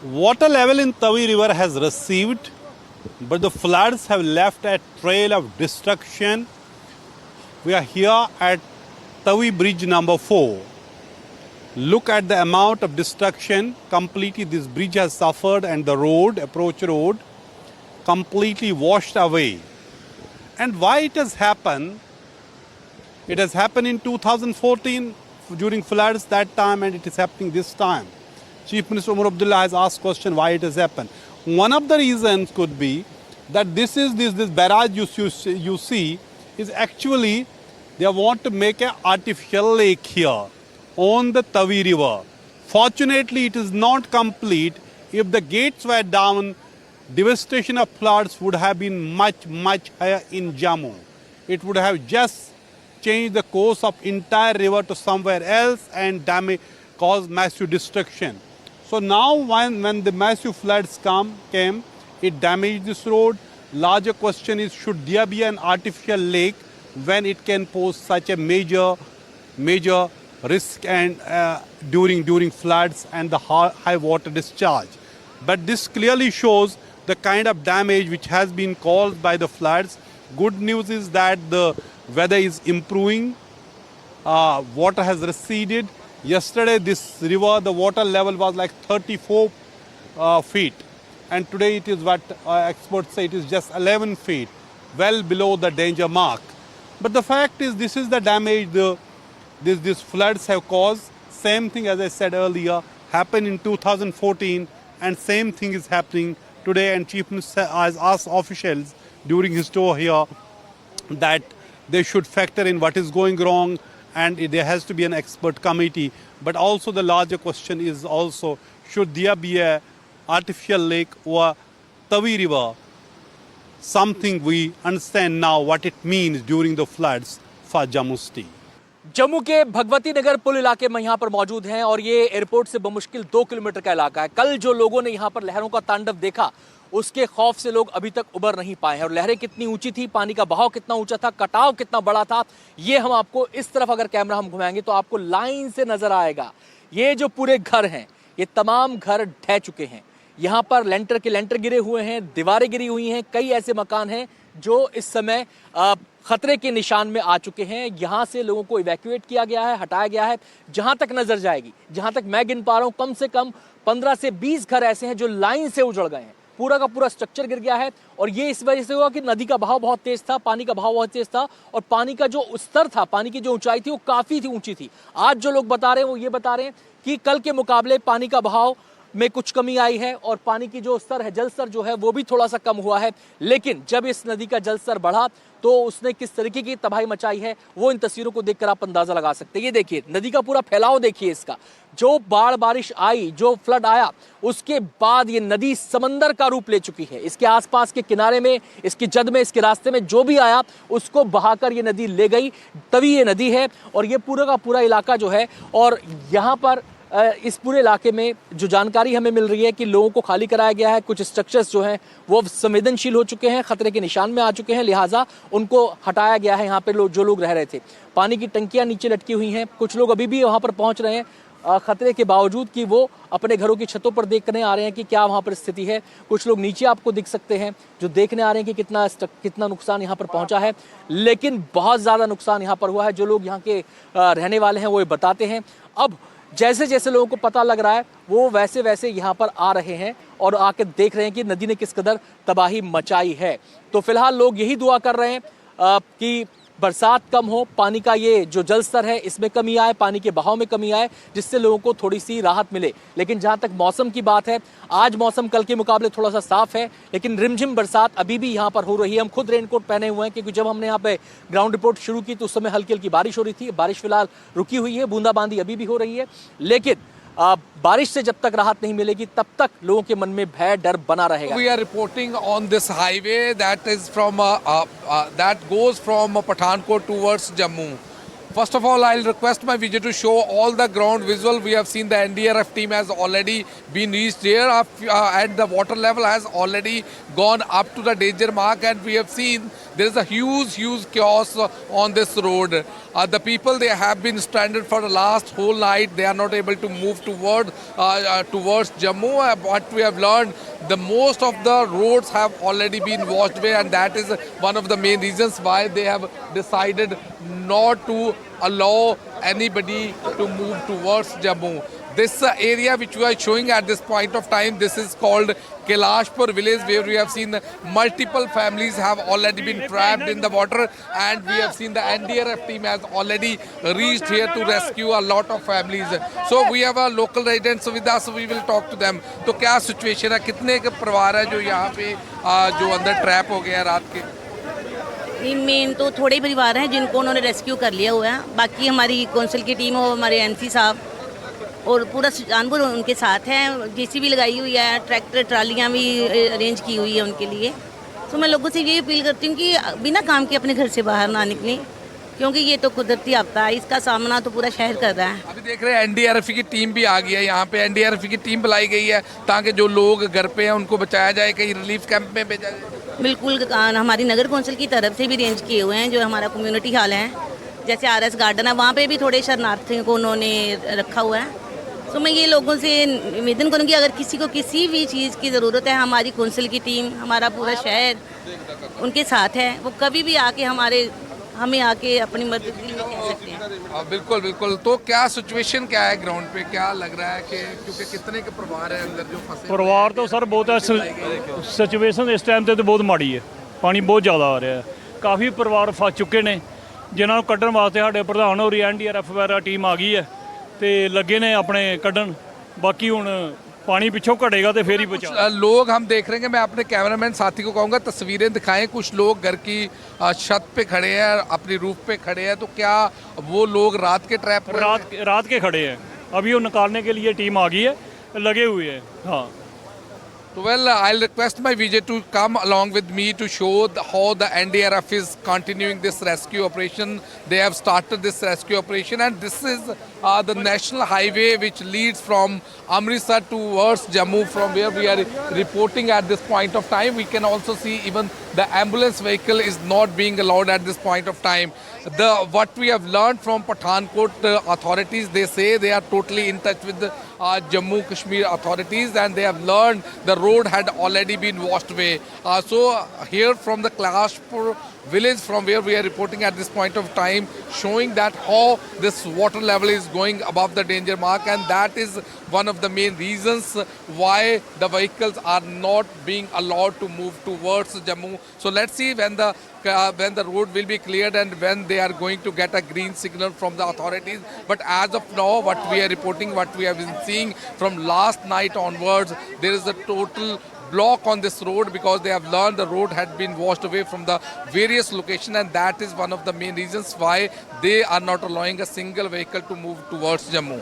Water level in Tavi River has received, but the floods have left a trail of destruction. We are here at Tavi Bridge number 4. Look at the amount of destruction. Completely this bridge has suffered, and the road, approach road, completely washed away. And why it has happened? It has happened in 2014 during floods that time, and it is happening this time. Chief Minister Umar Abdullah has asked question why it has happened. One of the reasons could be that this barrage you see is actually they want to make an artificial lake here on the Tavi River. Fortunately, it is not complete. If the gates were down, devastation of floods would have been much higher in Jammu. It would have just changed the course of entire river to somewhere else and cause massive destruction. So now when the massive floods came, it damaged this road. Larger question is, should there be an artificial lake when it can pose such a major risk and during floods and the high water discharge? But this clearly shows the kind of damage which has been caused by the floods. Good news is that the weather is improving. Water has receded. Yesterday, this river, the water level was like 34 feet. And today it is what experts say, it is just 11 feet, well below the danger mark. But the fact is, this is the damage these floods have caused. Same thing, as I said earlier, happened in 2014, and same thing is happening today. And Chief Minister has asked officials during his tour here that they should factor in what is going wrong, and there has to be an expert committee. But also the larger question is also, should there be a artificial lake or Tavi River? Something we understand now what it means during the floods for Jammu City. Jammu के भगवती नगर पुल इलाके में यहाँ पर मौजूद हैं और ये airport से बमुश्किल 2 किलोमीटर का इलाका है। कल जो लोगों ने यहाँ पर लहरों का तांडव देखा, उसके खौफ से लोग अभी तक उबर नहीं पाए हैं। और लहरें कितनी ऊंची थी, पानी का बहाव कितना ऊंचा था, कटाव कितना बड़ा था, ये हम आपको इस तरफ अगर कैमरा हम घुमाएंगे तो आपको लाइन से नजर आएगा। ये जो पूरे घर हैं, ये तमाम घर ढह चुके हैं। यहाँ पर लेंटर गिरे हुए हैं, दीवारें गिरी हुई हैं। कई ऐसे मकान हैं जो इस समय खतरे के निशान में आ चुके हैं। यहाँ से लोगों को इवैक्यूएट किया गया है, हटाया गया है। जहाँ तक नजर जाएगी, जहाँ तक मैं गिन पा रहा हूँ, कम से कम 15 से 20 घर ऐसे हैं जो लाइन से उजड़ गए हैं। पूरा का पूरा स्ट्रक्चर गिर गया है। और ये इस वजह से हुआ कि नदी का बहाव बहुत तेज था, पानी का बहाव बहुत तेज था, और पानी का जो स्तर था, पानी की जो ऊंचाई थी, वो काफी ऊंची थी। आज जो लोग बता रहे हैं वो ये बता रहे हैं कि कल के मुकाबले पानी का बहाव में कुछ कमी आई है और पानी की जो स्तर है, जल स्तर जो है वो भी थोड़ा सा कम हुआ है। लेकिन जब इस नदी का जल स्तर बढ़ा तो उसने किस तरीके की तबाही मचाई है, वो इन तस्वीरों को देखकर आप अंदाजा लगा सकते हैं। ये देखिए नदी का पूरा फैलाव देखिए इसका। जो बारिश आई, जो फ्लड आया, उसके बाद ये नदी समंदर का रूप ले चुकी है। इसके आसपास के किनारे में, इसकी जद में, इसके रास्ते में जो भी आया उसको बहाकर ये नदी ले गई। तभी ये नदी है और ये पूरा का पूरा इलाका जो है, और यहाँ पर इस पूरे इलाके में जो जानकारी हमें मिल रही है कि लोगों को खाली कराया गया है। कुछ स्ट्रक्चर्स जो हैं वो संवेदनशील हो चुके हैं, खतरे के निशान में आ चुके हैं, लिहाजा उनको हटाया गया है। यहाँ पे जो लोग रह रहे थे, पानी की टंकियां नीचे लटकी हुई हैं। कुछ लोग अभी भी वहाँ पर पहुँच रहे हैं खतरे के बावजूद कि वो अपने घरों की छतों पर देखने आ रहे हैं कि क्या वहाँ पर स्थिति है। कुछ लोग नीचे आपको दिख सकते हैं जो देखने आ रहे हैं कि कितना नुकसान यहाँ पर पहुँचा है। लेकिन बहुत ज़्यादा नुकसान यहाँ पर हुआ है। जो लोग यहाँ के रहने वाले हैं वो ये बताते हैं। अब जैसे जैसे लोगों को पता लग रहा है वो वैसे वैसे यहाँ पर आ रहे हैं और आके देख रहे हैं कि नदी ने किस कदर तबाही मचाई है। तो फिलहाल लोग यही दुआ कर रहे हैं कि बरसात कम हो, पानी का ये जो जल स्तर है इसमें कमी आए, पानी के बहाव में कमी आए, जिससे लोगों को थोड़ी सी राहत मिले। लेकिन जहां तक मौसम की बात है, आज मौसम कल के मुकाबले थोड़ा सा साफ है, लेकिन रिमझिम बरसात अभी भी यहाँ पर हो रही है। हम खुद रेनकोट पहने हुए हैं क्योंकि जब हमने यहाँ पे ग्राउंड रिपोर्ट शुरू की तो उस समय हल्की हल्की बारिश हो रही थी। बारिश फिलहाल रुकी हुई है, बूंदाबांदी अभी भी हो रही है, लेकिन बारिश से जब तक राहत नहीं मिलेगी तब तक लोगों के मन में भय डर बना रहेगा। We are reporting on this highway that is from that goes from Pathankot towards Jammu. First of all, I'll request my video to show all the ground visual. We have seen the NDRF team has already been reached here and the water level has already gone up to the danger mark, and we have seen there is a huge chaos on this road. The people, they have been stranded for the last whole night. They are not able to move towards Jammu. What we have learned, the most of the roads have already been washed away, and that is one of the main reasons why they have decided not to allow anybody to move towards Jammu. This area which we are showing at this point of time, this is called Kailashpur village, where we have seen multiple families have already been trapped in the water, and we have seen the NDRF team has already reached here to rescue a lot of families. So we have a local residents with us, we will talk to them. तो क्या situation है, कितने के परिवार है जो यहाँ पे जो अंदर ट्रैप हो गए हैं रात के? मेन तो थोड़े परिवार हैं जिनको उन्होंने रेस्क्यू कर लिया हुआ है। बाकी हमारी कौंसिल की टीम और हमारे एनसी साहब और पूरा जानवर उनके साथ हैं। जेसीबी लगाई हुई है, ट्रैक्टर ट्रालियाँ भी अरेंज की हुई है उनके लिए। तो मैं लोगों से ये अपील करती हूँ कि बिना काम के अपने घर से बाहर ना निकलें, क्योंकि ये तो कुदरती आपदा है, इसका सामना तो पूरा शहर कर रहा है। अभी देख रहे हैं एनडीआरएफ की टीम भी आ गई है यहाँ पे। एनडीआरएफ की टीम बुलाई गई है ताकि जो लोग घर पे हैं उनको बचाया जाए, कहीं रिलीफ कैंप में भेजा जाए। बिल्कुल, हमारी नगर कौंसिल की तरफ से भी अरेंज किए हुए हैं। जो हमारा कम्युनिटी हॉल है, जैसे आरएस गार्डन है, वहाँ पे भी थोड़े शरणार्थियों को उन्होंने रखा हुआ है। तो मैं ये लोगों से निवेदन करूँगी, अगर किसी को किसी भी चीज़ की ज़रूरत है, हमारी कौंसिल की टीम, हमारा पूरा शहर उनके साथ है। वो कभी भी आके हमें आके अपनी मदद के लिए कह सकते हैं। बिल्कुल बिल्कुल। तो क्या सिचुएशन क्या है ग्राउंड पे, क्या लग रहा है कि क्योंकि कितने के परिवार है अंदर जो फंसे? ਪਰਿਵਾਰ ਤਾਂ ਸਰ ਬਹੁਤ ਹੈ। ਸਿਚੁਏਸ਼ਨ ਇਸ ਟਾਈਮ ਤੇ ਬਹੁਤ ਮਾੜੀ ਹੈ, ਪਾਣੀ ਬਹੁਤ ਜ਼ਿਆਦਾ ਆ ਰਿਹਾ ਹੈ। ਕਾਫੀ ਪਰਿਵਾਰ ਫਸ ਚੁੱਕੇ ਨੇ, ਜਿਨ੍ਹਾਂ ਨੂੰ ਕੱਢਣ ਵਾਸਤੇ ਸਾਡੇ ਪ੍ਰਧਾਨ ਹੋਰੀ ਐਨਡੀਆਰਐਫ ਵਗੈਰਾ ਟੀਮ ਆ ਗਈ ਹੈ ਤੇ ਲੱਗੇ ਨੇ ਆਪਣੇ ਕੱਢਣ। ਬਾਕੀ ਹੁਣ पानी पिछों घटेगा तो फिर ही बचा। लोग हम देख रहे हैं, मैं अपने कैमरामैन साथी को कहूँगा तस्वीरें दिखाएं। कुछ लोग घर की छत पे खड़े हैं, अपनी रूफ पे खड़े हैं, तो क्या वो लोग रात के ट्रैप रात के खड़े हैं? अभी वो निकालने के लिए टीम आ गई है, लगे हुए हैं। हाँ, well, I'll request my Vijay to come along with me to show how the NDRF is continuing this rescue operation. They have started this rescue operation, and this is the national highway which leads from Amritsar towards Jammu, from where we are reporting at this point of time. We can also see even the ambulance vehicle is not being allowed at this point of time. What we have learned from Pathankot authorities, they say they are totally in touch with the Jammu Kashmir authorities, and they have learned the road had already been washed away. So here from the Kailashpur village, from where we are reporting at this point of time, showing that how this water level is going above the danger mark, and that is one of the main reasons why the vehicles are not being allowed to move towards Jammu. So let's see when the road will be cleared and when they are going to get a green signal from the authorities. But as of now, what we are reporting, what we have been seeing from last night onwards, there is a total block on this road because they have learned the road had been washed away from the various locations, and that is one of the main reasons why they are not allowing a single vehicle to move towards Jammu.